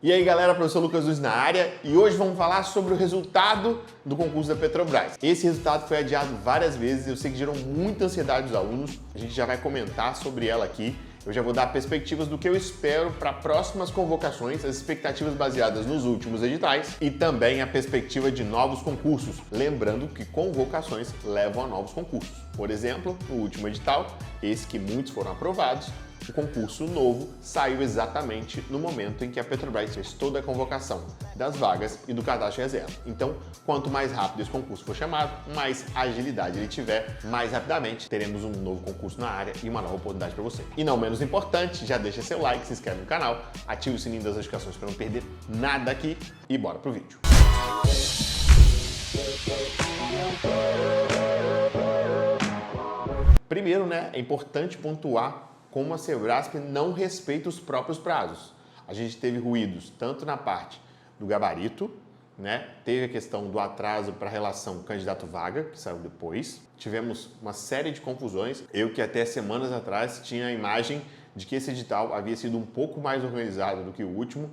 E aí galera, professor Lucas Luiz na área e hoje vamos falar sobre o resultado do concurso da Petrobras. Esse resultado foi adiado várias vezes, eu sei que gerou muita ansiedade dos alunos, a gente já vai comentar sobre ela aqui. Eu já vou dar perspectivas do que eu espero para próximas convocações, as expectativas baseadas nos últimos editais e também a perspectiva de novos concursos. Lembrando que convocações levam a novos concursos. Por exemplo, no último edital, esse que muitos foram aprovados, o concurso novo saiu exatamente no momento em que a Petrobras fez toda a convocação das vagas e do cadastro reserva. Então, quanto mais rápido esse concurso for chamado, mais agilidade ele tiver, mais rapidamente teremos um novo concurso na área e uma nova oportunidade para você. E não menos importante, já deixa seu like, se inscreve no canal, ativa o sininho das notificações para não perder nada aqui e bora pro vídeo. Primeiro, é importante pontuar como a Sebrasp não respeita os próprios prazos. A gente teve ruídos tanto na parte do gabarito, teve a questão do atraso para a relação candidato-vaga, que saiu depois. Tivemos uma série de confusões. Eu que até semanas atrás tinha a imagem de que esse edital havia sido um pouco mais organizado do que o último.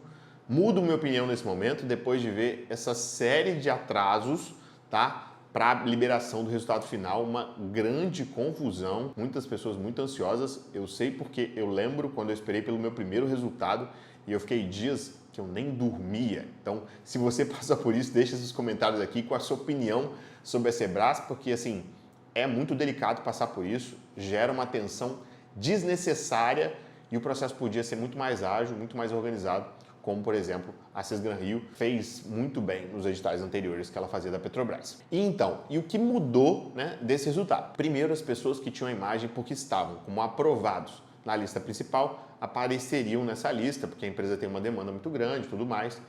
Mudo minha opinião nesse momento, depois de ver essa série de atrasos, para a liberação do resultado final, uma grande confusão, muitas pessoas muito ansiosas. Eu sei porque eu lembro quando eu esperei pelo meu primeiro resultado e eu fiquei dias que eu nem dormia. Então, se você passa por isso, deixa esses comentários aqui com a sua opinião sobre a Sebrasp, porque assim, é muito delicado passar por isso, gera uma tensão desnecessária e o processo podia ser muito mais ágil, muito mais organizado, como, por exemplo, a Sesgran-Rio fez muito bem nos editais anteriores que ela fazia da Petrobras. E o que mudou desse resultado? Primeiro, as pessoas que tinham a imagem porque estavam como aprovados na lista principal apareceriam nessa lista, porque a empresa tem uma demanda muito grande e tudo mais.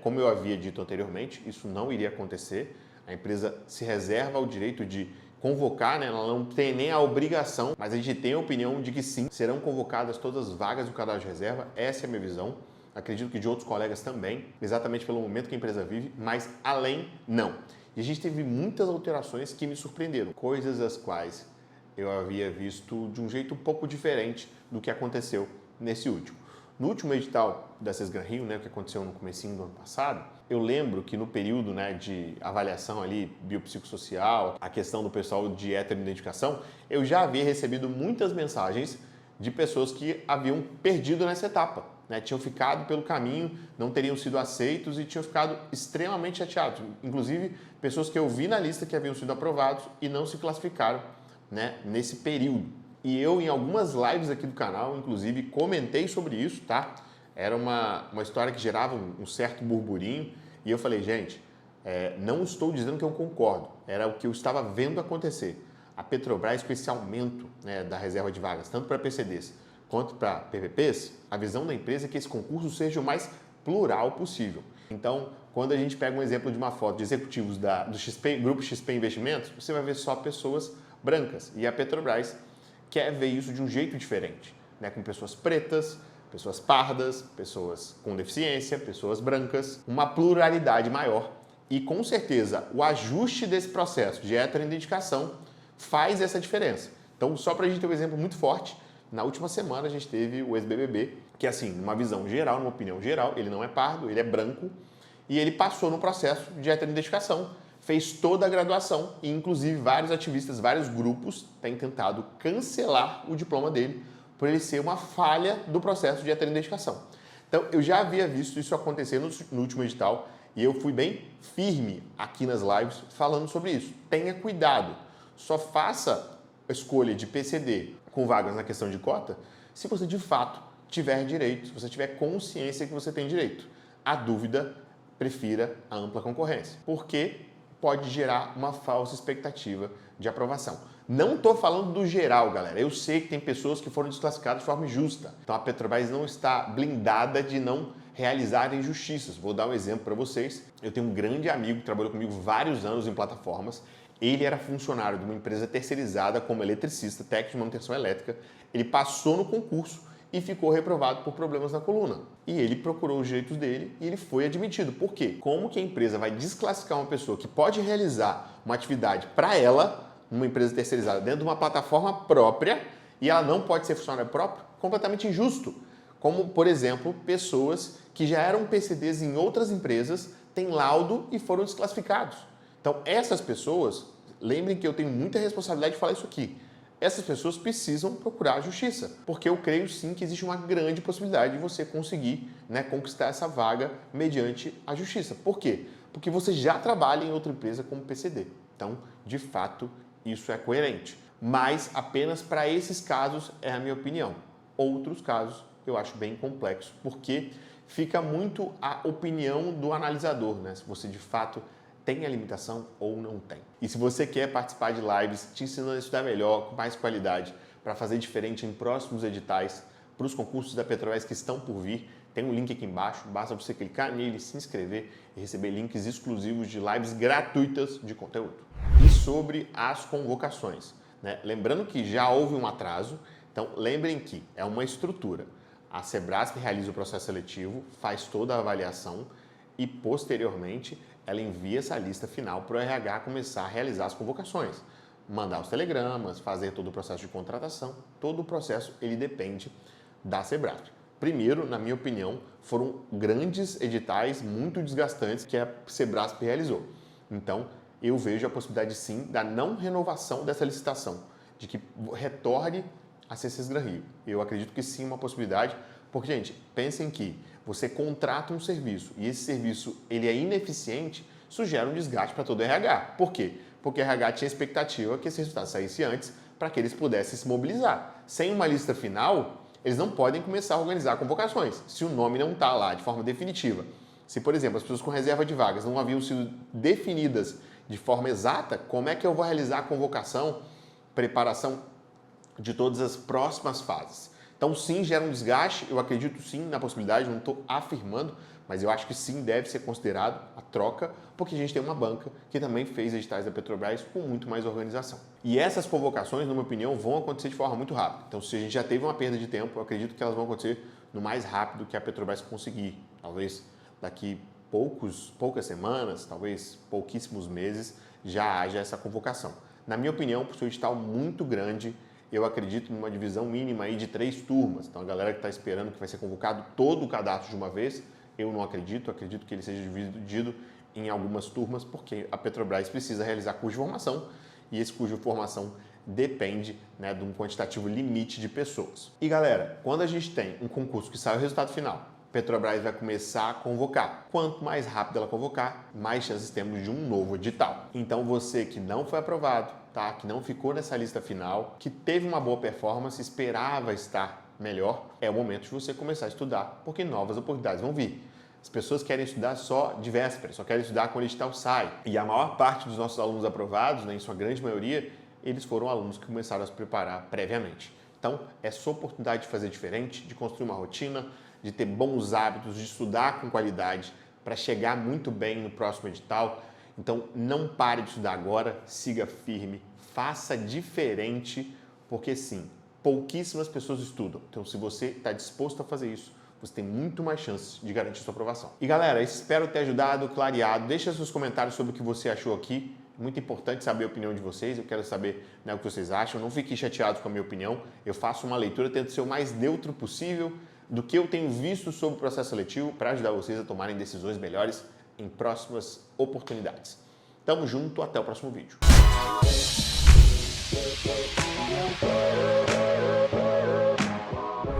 Como eu havia dito anteriormente, isso não iria acontecer. A empresa se reserva o direito de convocar, ela não tem nem a obrigação, mas a gente tem a opinião de que sim, serão convocadas todas as vagas do cadastro de reserva, essa é a minha visão. Acredito que de outros colegas também, exatamente pelo momento que a empresa vive, mas além, não. E a gente teve muitas alterações que me surpreenderam, coisas as quais eu havia visto de um jeito um pouco diferente do que aconteceu nesse último. No último edital da Sesgran-Rio, que aconteceu no comecinho do ano passado, eu lembro que no período de avaliação ali, biopsicossocial, a questão do pessoal de heteroidentificação, eu já havia recebido muitas mensagens de pessoas que haviam perdido nessa etapa. Tinham ficado pelo caminho, não teriam sido aceitos e tinham ficado extremamente chateados. Inclusive, pessoas que eu vi na lista que haviam sido aprovados e não se classificaram nesse período. E eu, em algumas lives aqui do canal, inclusive, comentei sobre isso, Era uma história que gerava um certo burburinho e eu falei, gente, não estou dizendo que eu concordo, era o que eu estava vendo acontecer. A Petrobras, com esse aumento da reserva de vagas, tanto para PCDs quanto para PPPs, a visão da empresa é que esse concurso seja o mais plural possível. Então, quando a gente pega um exemplo de uma foto de executivos do Grupo XP Investimentos, você vai ver só pessoas brancas. E a Petrobras quer ver isso de um jeito diferente, com pessoas pretas, pessoas pardas, pessoas com deficiência, pessoas brancas, uma pluralidade maior. E com certeza, o ajuste desse processo de heteroidentificação faz essa diferença. Então, só para a gente ter um exemplo muito forte, na última semana a gente teve o ex-BBB, que assim, numa visão geral, numa opinião geral, ele não é pardo, ele é branco, e ele passou no processo de heteroidentificação, fez toda a graduação, e inclusive vários ativistas, vários grupos têm tentado cancelar o diploma dele, por ele ser uma falha do processo de heteroidentificação. Então, eu já havia visto isso acontecer no último edital, e eu fui bem firme aqui nas lives falando sobre isso. Tenha cuidado, só faça a escolha de PCD com vagas na questão de cota, se você de fato tiver direito, se você tiver consciência que você tem direito. A dúvida, prefira a ampla concorrência, porque pode gerar uma falsa expectativa de aprovação. Não estou falando do geral, galera. Eu sei que tem pessoas que foram desclassificadas de forma injusta. Então a Petrobras não está blindada de não realizar injustiças. Vou dar um exemplo para vocês. Eu tenho um grande amigo que trabalhou comigo vários anos em plataformas. Ele era funcionário de uma empresa terceirizada como eletricista, técnico de manutenção elétrica. Ele passou no concurso e ficou reprovado por problemas na coluna. E ele procurou os direitos dele e ele foi admitido. Por quê? Como que a empresa vai desclassificar uma pessoa que pode realizar uma atividade para ela, numa empresa terceirizada, dentro de uma plataforma própria, e ela não pode ser funcionário próprio? Completamente injusto. Como, por exemplo, pessoas que já eram PCDs em outras empresas, têm laudo e foram desclassificados. Então, essas pessoas, lembrem que eu tenho muita responsabilidade de falar isso aqui, essas pessoas precisam procurar a justiça, porque eu creio sim que existe uma grande possibilidade de você conseguir, né, conquistar essa vaga mediante a justiça. Por quê? Porque você já trabalha em outra empresa como PCD. Então, de fato, isso é coerente. Mas apenas para esses casos é a minha opinião. Outros casos eu acho bem complexo, porque fica muito a opinião do analisador, né? Se você de fato tem a limitação ou não tem. E se você quer participar de lives te ensinando a estudar melhor, com mais qualidade, para fazer diferente em próximos editais, para os concursos da Petrobras que estão por vir, tem um link aqui embaixo, basta você clicar nele, se inscrever e receber links exclusivos de lives gratuitas de conteúdo. E sobre as convocações, né? Lembrando que já houve um atraso, então lembrem que é uma estrutura. A Sebrasp realiza o processo seletivo, faz toda a avaliação e, posteriormente, ela envia essa lista final para o RH começar a realizar as convocações, mandar os telegramas, fazer todo o processo de contratação. Todo o processo ele depende da Sebrasp. Primeiro, na minha opinião, foram grandes editais muito desgastantes que a Sebrasp realizou. Então, eu vejo a possibilidade sim da não renovação dessa licitação, de que retorne a CCESGRAN Rio. Eu acredito que sim, uma possibilidade, porque, gente, pensem que você contrata um serviço e esse serviço ele é ineficiente, isso gera um desgaste para todo o RH. Por quê? Porque o RH tinha expectativa que esse resultado saísse antes para que eles pudessem se mobilizar. Sem uma lista final, eles não podem começar a organizar convocações, se o nome não está lá de forma definitiva. Se, por exemplo, as pessoas com reserva de vagas não haviam sido definidas de forma exata, como é que eu vou realizar a convocação, preparação de todas as próximas fases? Então, sim, gera um desgaste, eu acredito sim na possibilidade, não estou afirmando, mas eu acho que sim, deve ser considerado a troca, porque a gente tem uma banca que também fez editais da Petrobras com muito mais organização. E essas convocações, na minha opinião, vão acontecer de forma muito rápida. Então, se a gente já teve uma perda de tempo, eu acredito que elas vão acontecer no mais rápido que a Petrobras conseguir. Talvez daqui poucas semanas, talvez pouquíssimos meses, já haja essa convocação. Na minha opinião, por ser um edital muito grande, eu acredito numa divisão mínima aí de 3 turmas. Então, a galera que está esperando que vai ser convocado todo o cadastro de uma vez, eu não acredito. Acredito que ele seja dividido em algumas turmas, porque a Petrobras precisa realizar curso de formação e esse curso de formação depende, né, de um quantitativo limite de pessoas. E, galera, quando a gente tem um concurso que sai o resultado final, Petrobras vai começar a convocar. Quanto mais rápido ela convocar, mais chances temos de um novo edital. Então, você que não foi aprovado, tá? Que não ficou nessa lista final, que teve uma boa performance, esperava estar melhor, é o momento de você começar a estudar, porque novas oportunidades vão vir. As pessoas querem estudar só de véspera, só querem estudar quando o edital sai. E a maior parte dos nossos alunos aprovados, né, em sua grande maioria, eles foram alunos que começaram a se preparar previamente. Então, é sua oportunidade de fazer diferente, de construir uma rotina, de ter bons hábitos, de estudar com qualidade para chegar muito bem no próximo edital. Então, não pare de estudar agora, siga firme, faça diferente, porque sim, pouquíssimas pessoas estudam. Então, se você está disposto a fazer isso, você tem muito mais chances de garantir sua aprovação. E galera, espero ter ajudado, clareado. Deixa seus comentários sobre o que você achou aqui. Muito importante saber a opinião de vocês, eu quero saber, né, o que vocês acham. Não fiquem chateados com a minha opinião, eu faço uma leitura, tento ser o mais neutro possível do que eu tenho visto sobre o processo seletivo para ajudar vocês a tomarem decisões melhores em próximas oportunidades. Tamo junto, até o próximo vídeo.